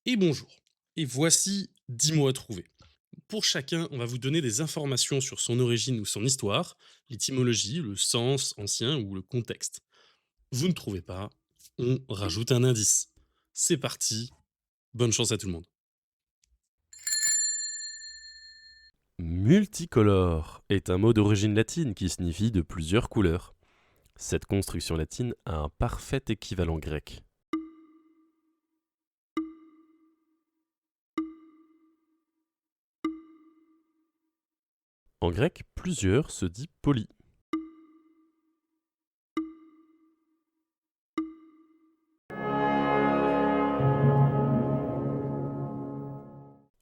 Et bonjour. Et voici 10 mots à trouver. Pour chacun, on va vous donner des informations sur son origine ou son histoire, l'étymologie, le sens ancien ou le contexte. Vous ne trouvez pas, on rajoute un indice. C'est parti, bonne chance à tout le monde. Multicolore est un mot d'origine latine qui signifie de plusieurs couleurs. Cette construction latine a un parfait équivalent grec. En grec, plusieurs se dit poly.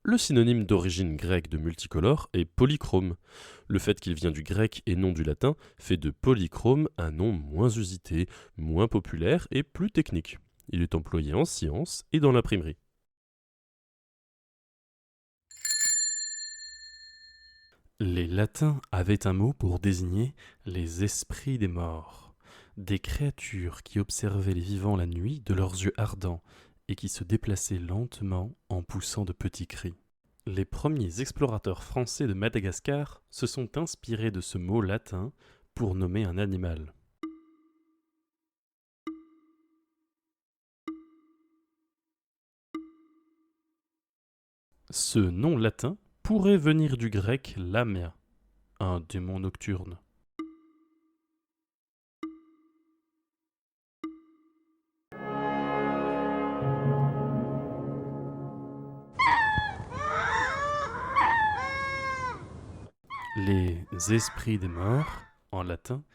Le synonyme d'origine grecque de multicolore est polychrome. Le fait qu'il vient du grec et non du latin fait de polychrome un nom moins usité, moins populaire et plus technique. Il est employé en sciences et dans l'imprimerie. Les Latins avaient un mot pour désigner les esprits des morts, des créatures qui observaient les vivants la nuit de leurs yeux ardents et qui se déplaçaient lentement en poussant de petits cris. Les premiers explorateurs français de Madagascar se sont inspirés de ce mot latin pour nommer un animal. Ce nom latin pourrait venir du grec lamia, un démon nocturne. Les esprits des morts, en latin,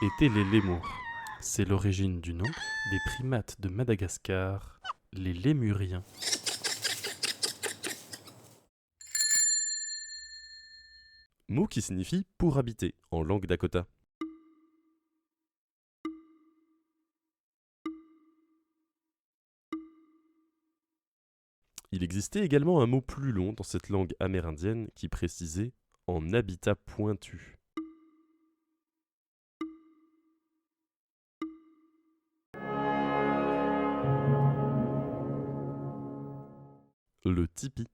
étaient les lémurs. C'est l'origine du nom des primates de Madagascar, les lémuriens. Mot qui signifie pour habiter en langue dakota. Il existait également un mot plus long dans cette langue amérindienne qui précisait en habitat pointu. Le tipi,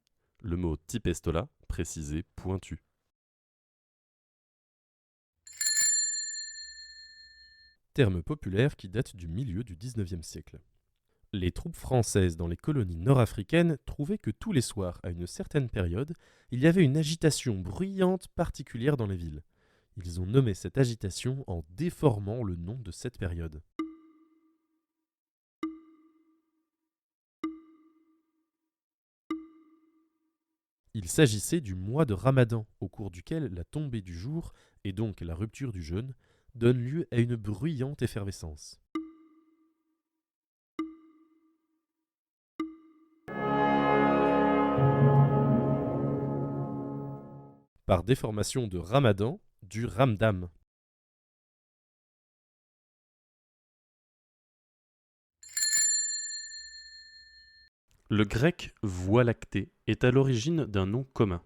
le mot tipestola, précisait pointu. Terme populaire qui date du milieu du XIXe siècle. Les troupes françaises dans les colonies nord-africaines trouvaient que tous les soirs, à une certaine période, il y avait une agitation bruyante particulière dans les villes. Ils ont nommé cette agitation en déformant le nom de cette période. Il s'agissait du mois de Ramadan, au cours duquel la tombée du jour, et donc la rupture du jeûne, donne lieu à une bruyante effervescence. Par déformation de Ramadan, du Ramdam. Le grec voie lactée est à l'origine d'un nom commun.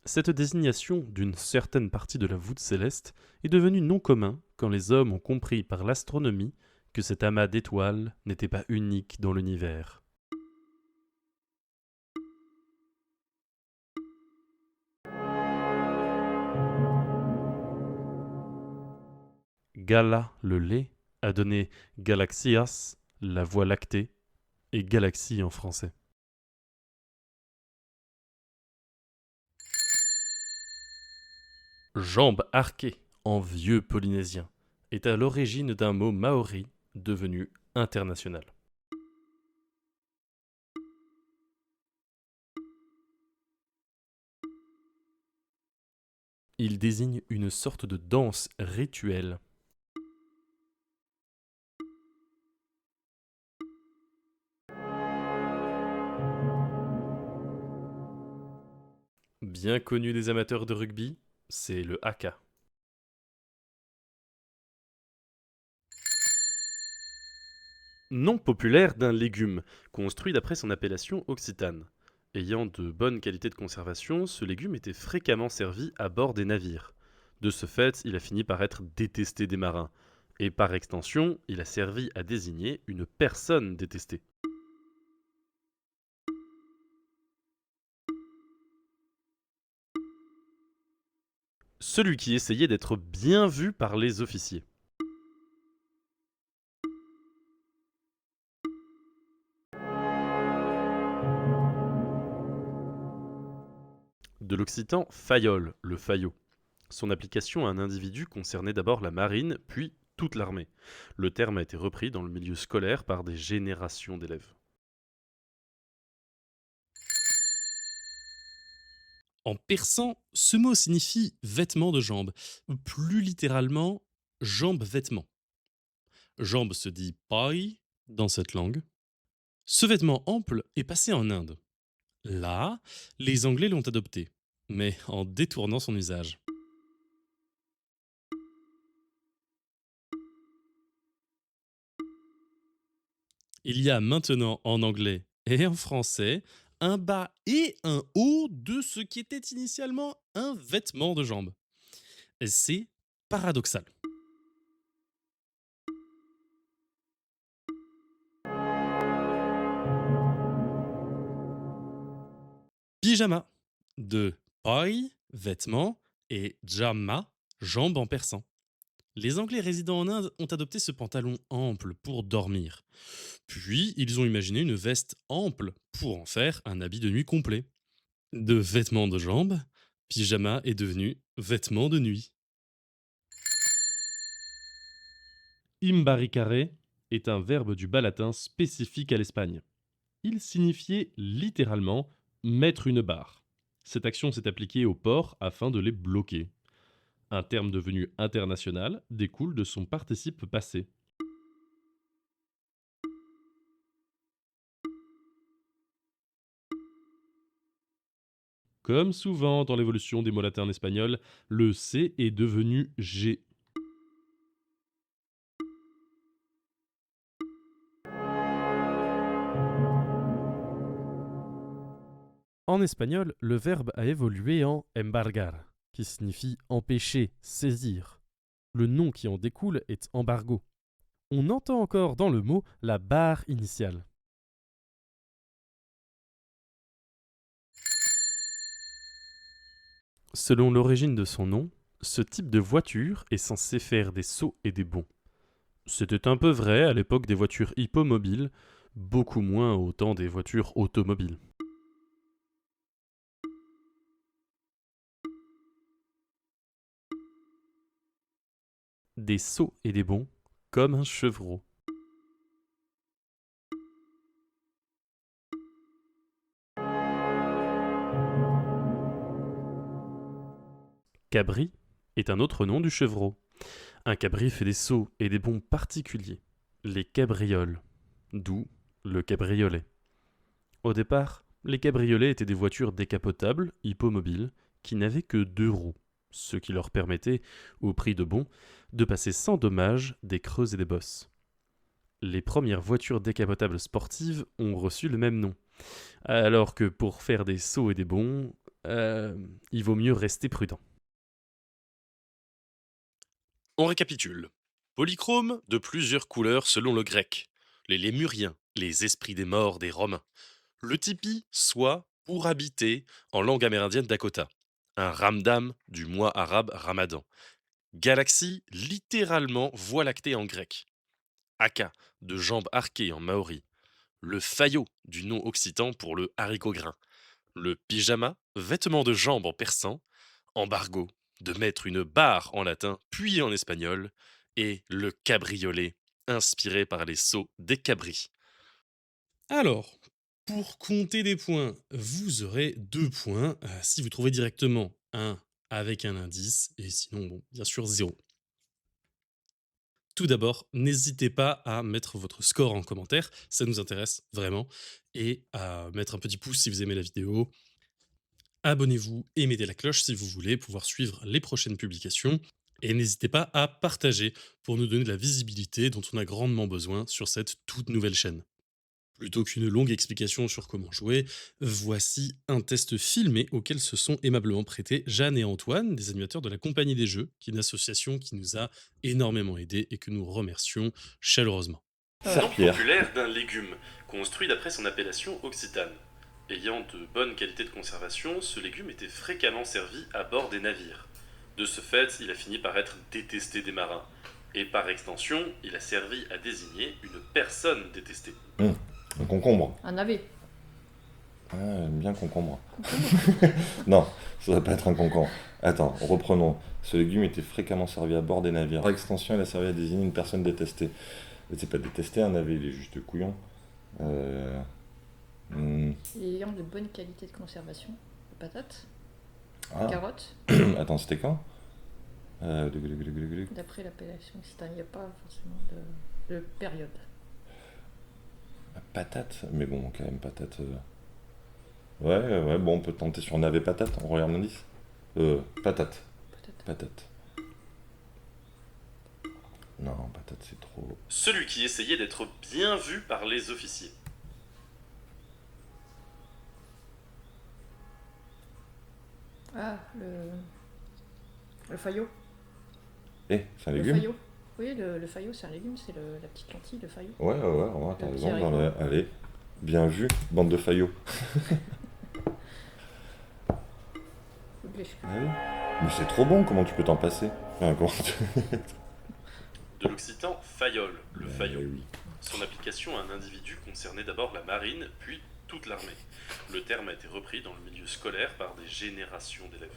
Cette désignation d'une certaine partie de la voûte céleste est devenue non commun quand les hommes ont compris par l'astronomie que cet amas d'étoiles n'était pas unique dans l'univers. Gala, le lait, a donné Galaxias, la voie lactée, et galaxie en français. Jambe arquée, en vieux polynésien, est à l'origine d'un mot maori devenu international. Il désigne une sorte de danse rituelle. Bien connu des amateurs de rugby, c'est le haka. Nom populaire d'un légume, construit d'après son appellation occitane. Ayant de bonnes qualités de conservation, ce légume était fréquemment servi à bord des navires. De ce fait, il a fini par être détesté des marins. Et par extension, il a servi à désigner une personne détestée. Celui qui essayait d'être bien vu par les officiers. De l'occitan faïol, le faillot. Son application à un individu concernait d'abord la marine, puis toute l'armée. Le terme a été repris dans le milieu scolaire par des générations d'élèves. En persan, ce mot signifie vêtement de jambe, plus littéralement jambe-vêtement. Jambe se dit pai dans cette langue. Ce vêtement ample est passé en Inde. Là, les Anglais l'ont adopté, mais en détournant son usage. Il y a maintenant en anglais et en français un bas et un haut de ce qui était initialement un vêtement de jambe. C'est paradoxal. Pyjama de pai, vêtement, et jamma, jambe en persan. Les Anglais résidant en Inde ont adopté ce pantalon ample pour dormir. Puis, ils ont imaginé une veste ample pour en faire un habit de nuit complet. De vêtements de jambe, pyjama est devenu vêtement de nuit. Imbaricare est un verbe du bas latin spécifique à l'Espagne. Il signifiait littéralement mettre une barre. Cette action s'est appliquée aux ports afin de les bloquer. Un terme devenu international découle de son participe passé. Comme souvent dans l'évolution des mots latins en espagnol, le C est devenu G. En espagnol, le verbe a évolué en embargar, qui signifie empêcher, saisir. Le nom qui en découle est embargo. On entend encore dans le mot la barre initiale. Selon l'origine de son nom, ce type de voiture est censé faire des sauts et des bonds. C'était un peu vrai à l'époque des voitures hippomobiles, beaucoup moins au temps des voitures automobiles. Des sauts et des bonds, comme un chevreau. Cabri est un autre nom du chevreau. Un cabri fait des sauts et des bonds particuliers, les cabrioles, d'où le cabriolet. Au départ, les cabriolets étaient des voitures décapotables, hippomobiles, qui n'avaient que deux roues, ce qui leur permettait, au prix de bon, de passer sans dommage des creux et des bosses. Les premières voitures décapotables sportives ont reçu le même nom, alors que pour faire des sauts et des bonds, il vaut mieux rester prudent. On récapitule. Polychrome de plusieurs couleurs selon le grec. Les lémuriens, les esprits des morts des Romains. Le tipi, soit pour habiter en langue amérindienne Dakota. Un ramdam du mois arabe Ramadan. Galaxie, littéralement voie lactée en grec. Aka, de jambes arquées en maori. Le faillot, du nom occitan pour le haricot grain. Le pyjama, vêtement de jambes en persan. Embargo, de mettre une barre en latin puis en espagnol. Et le cabriolet, inspiré par les sauts des cabris. Alors, pour compter des points, vous aurez 2 points si vous trouvez directement un avec un indice, et sinon, bon, bien sûr, zéro. Tout d'abord, n'hésitez pas à mettre votre score en commentaire, ça nous intéresse vraiment, et à mettre un petit pouce si vous aimez la vidéo. Abonnez-vous et mettez la cloche si vous voulez pouvoir suivre les prochaines publications. Et n'hésitez pas à partager pour nous donner de la visibilité dont on a grandement besoin sur cette toute nouvelle chaîne. Plutôt qu'une longue explication sur comment jouer, voici un test filmé auquel se sont aimablement prêtés Jeanne et Antoine, des animateurs de la Compagnie des Jeux, qui est une association qui nous a énormément aidés et que nous remercions chaleureusement. Nom Serpillère. populaire d'un légume, construit d'après son appellation occitane. Ayant de bonnes qualités de conservation, ce légume était fréquemment servi à bord des navires. De ce fait, il a fini par être détesté des marins. Et par extension, il a servi à désigner une personne détestée. Un concombre. Un navet. Ah, j'aime bien concombre. Non, ça ne doit pas être un concombre. Attends, reprenons. Ce légume était fréquemment servi à bord des navires. Par extension, il a servi à désigner une personne détestée. Mais c'est pas détesté, un navet, il est juste couillon. Euh... hmm, Ayant de bonnes qualités de conservation. Patates. Ah, Carottes. attends, c'était quand Glu. D'après l'appellation occitane, il n'y a pas forcément de période. Patate, mais bon, quand même, patate. Ouais, bon, on peut tenter sur navet patate, on regarde l'indice. Patate, Peut-être. patate. Non, patate, c'est trop. Celui qui essayait d'être bien vu par les officiers. Ah, le faillot. C'est un Le légume. faillot. Oui, le faillot, c'est un légume, c'est la petite lentille, le faillot. Ouais, t'as Le raison. petit haricot. Allez, bien vu, bande de faillots. Ou de l'échec. Ah oui. Mais c'est trop bon, comment tu peux t'en passer? De l'occitan faillol, le faillot. Oui. Son application à un individu concernait d'abord la marine, puis toute l'armée. Le terme a été repris dans le milieu scolaire par des générations d'élèves.